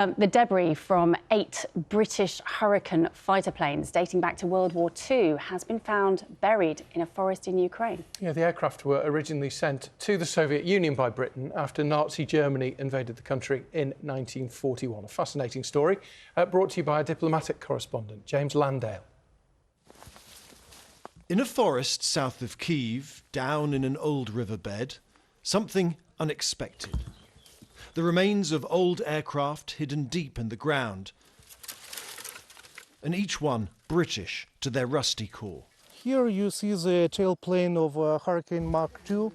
The debris from 8 British Hurricane fighter planes dating back to World War II has been found buried in a forest in Ukraine. Yeah, the aircraft were originally sent to the Soviet Union by Britain after Nazi Germany invaded the country in 1941. A fascinating story brought to you by our diplomatic correspondent, James Landale. In a forest south of Kyiv, down in an old riverbed, something unexpected. The remains of old aircraft hidden deep in the ground, and each one British to their rusty core. Here you see the tailplane of Hurricane Mark II.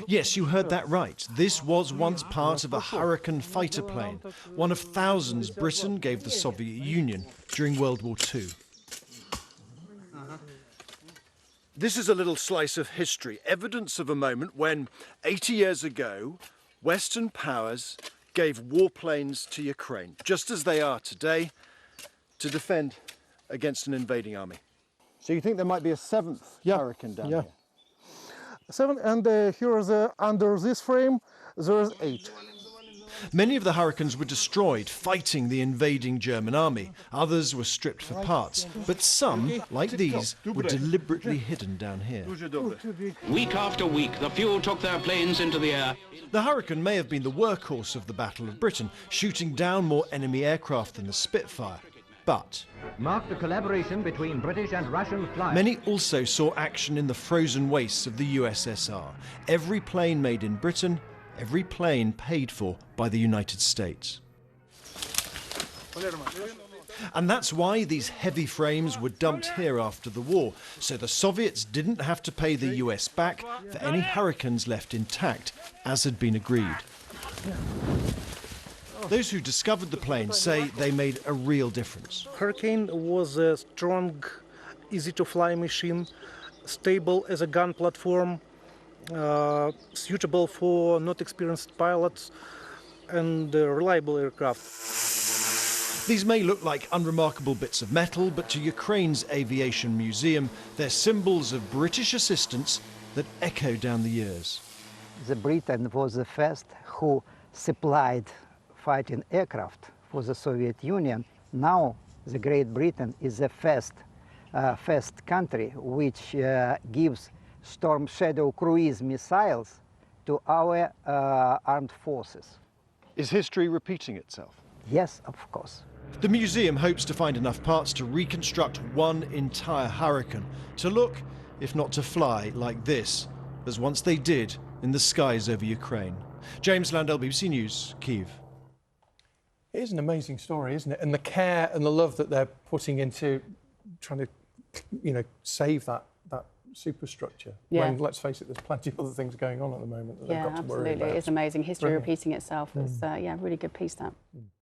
Yes, you heard that right. This was once part of a Hurricane fighter plane, one of thousands Britain gave the Soviet Union during World War II. This is a little slice of history, evidence of a moment when, 80 years ago, Western powers gave warplanes to Ukraine, just as they are today, to defend against an invading army. So you think there might be a seventh Hurricane down here? 7, and here is under this frame, there is 8. Many of the Hurricanes were destroyed fighting the invading German army. Others were stripped for parts, but some, like these, were deliberately hidden down here. Week after week, the few took their planes into the air. The Hurricane may have been the workhorse of the Battle of Britain, shooting down more enemy aircraft than the Spitfire. But marked the collaboration between British and Russian flyers. Many also saw action in the frozen wastes of the USSR. Every plane made in Britain, every plane paid for by the United States. And that's why these heavy frames were dumped here after the war, so the Soviets didn't have to pay the US back for any Hurricanes left intact, as had been agreed. Those who discovered the plane say they made a real difference. Hurricane was a strong, easy-to-fly machine, stable as a gun platform, suitable for not experienced pilots, and reliable aircraft. These may look like unremarkable bits of metal, but to Ukraine's aviation museum, they're symbols of British assistance that echo down the years. The Britain was the first who supplied fighting aircraft for the Soviet Union. Now, the Great Britain is the first country which gives Storm Shadow cruise missiles to our armed forces. Is history repeating itself? Yes, of course. The museum hopes to find enough parts to reconstruct one entire Hurricane, to look, if not to fly, like this, as once they did in the skies over Ukraine. James Landale, BBC News, Kyiv. It is an amazing story, isn't it? And the care and the love that they're putting into trying to, save that superstructure. Yeah. When, let's face it, there's plenty of other things going on at the moment that they've got to worry about. Absolutely. It is amazing. History Brilliant. repeating itself. It's, really good piece, that.